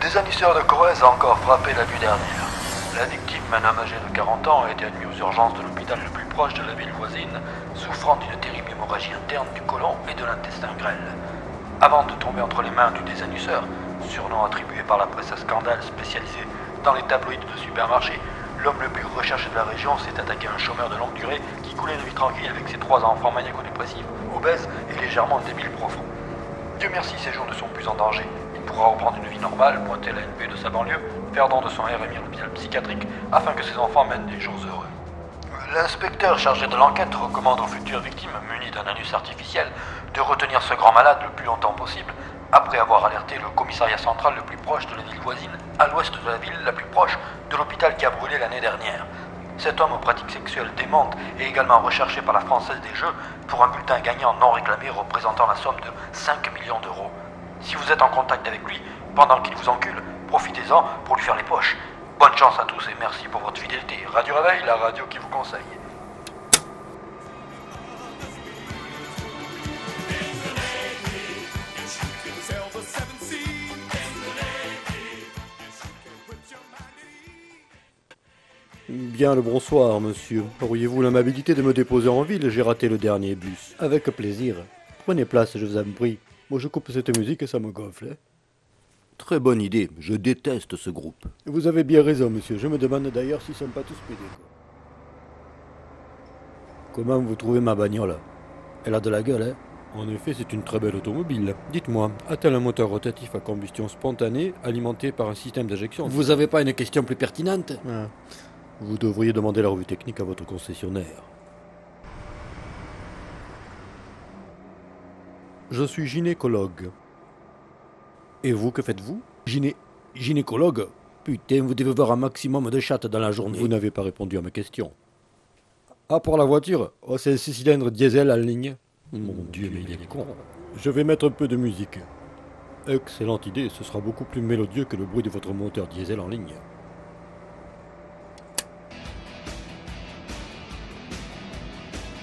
désanisseur de Corrèze a encore frappé la nuit dernière. La victime, un homme âgé de 40 ans, a été admis aux urgences de l'hôpital le plus proche de la ville voisine, souffrant d'une terrible hémorragie interne du côlon et de l'intestin grêle. Avant de tomber entre les mains du désanisseur, surnom attribué par la presse à scandale spécialisée dans les tabloïds de supermarché, l'homme le plus recherché de la région s'est attaqué à un chômeur de longue durée qui coulait une vie tranquille avec ses 3 enfants maniaco-dépressifs, obèses et légèrement débiles profonds. Dieu merci, ses jours ne sont plus en danger. Il pourra reprendre une vie normale, pointer l'ANP de sa banlieue, faire don de son RMI à l'hôpital psychiatrique, afin que ses enfants mènent des jours heureux. L'inspecteur chargé de l'enquête recommande aux futures victimes, munies d'un anus artificiel, de retenir ce grand malade le plus longtemps possible, après avoir alerté le commissariat central le plus proche de la ville voisine, à l'ouest de la ville la plus proche de l'hôpital qui a brûlé l'année dernière. Cet homme aux pratiques sexuelles démentes est également recherché par la Française des Jeux pour un bulletin gagnant non réclamé représentant la somme de 5 millions d'euros. Si vous êtes en contact avec lui pendant qu'il vous encule, profitez-en pour lui faire les poches. Bonne chance à tous et merci pour votre fidélité. Radio Réveil, la radio qui vous conseille. Bien le bonsoir, monsieur. Auriez-vous l'amabilité de me déposer en ville? J'ai raté le dernier bus. Avec plaisir. Prenez place, je vous en prie. Moi, je coupe cette musique et ça me gonfle. Très bonne idée. Je déteste ce groupe. Vous avez bien raison, monsieur. Je me demande d'ailleurs s'ils sont pas tous pédés. Comment vous trouvez ma bagnole? Elle a de la gueule, hein? En effet, c'est une très belle automobile. Dites-moi, a-t-elle un moteur rotatif à combustion spontanée alimenté par un système d'injection? Vous avez pas une question plus pertinente? Vous devriez demander la revue technique à votre concessionnaire. Je suis gynécologue. Et vous, que faites-vous? Gynécologue? Putain, vous devez voir un maximum de chattes dans la journée. Vous n'avez pas répondu à ma question. Ah, pour la voiture? Oh, c'est un 6 cylindres diesel en ligne. Mon Dieu, mais il est con. Je vais mettre un peu de musique. Excellente idée, ce sera beaucoup plus mélodieux que le bruit de votre moteur diesel en ligne.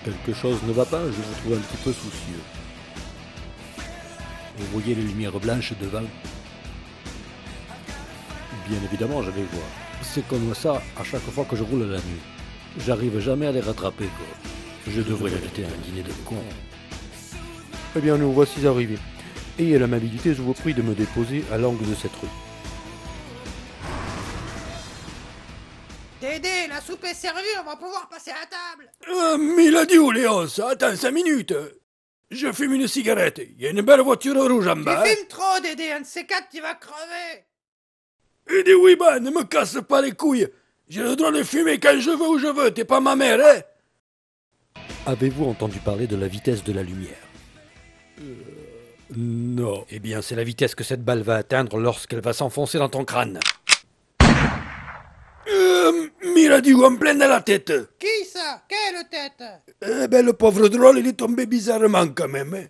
Quelque chose ne va pas, je vous trouve un petit peu soucieux. Vous voyez les lumières blanches devant? Bien évidemment, je vais voir. C'est comme ça à chaque fois que je roule la nuit. J'arrive jamais à les rattraper, quoi. Je devrais inviter un dîner de cons. Eh bien, nous voici arrivés. Ayez l'amabilité, je vous prie de me déposer à l'angle de cette rue. Dédé, la soupe est servie, on va pouvoir passer à table. Miladiou, Léon, attends 5 minutes. Je fume une cigarette. Il y a une belle voiture rouge en bas. Tu fumes trop, Dédé, un de ces quatre, tu vas crever. Et dis oui, bah, ne me casse pas les couilles. J'ai le droit de fumer quand je veux où je veux. T'es pas ma mère, hein? Avez-vous entendu parler de la vitesse de la lumière? Non. Eh bien, c'est la vitesse que cette balle va atteindre lorsqu'elle va s'enfoncer dans ton crâne. Miladiou, en plein dans la tête. Qui ça? Quelle tête? Eh ben, le pauvre drôle, il est tombé bizarrement quand même, hein.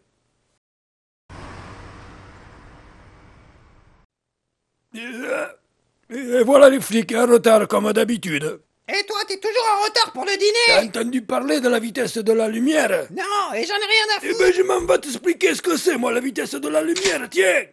Et voilà les flics en retard comme d'habitude. Et toi, t'es toujours en retard pour le T'as dîner? entendu parler de la vitesse de la lumière? Non, et j'en ai rien à Eh foutre. ben, je m'en vais t'expliquer ce que c'est, moi, la vitesse de la lumière, tiens.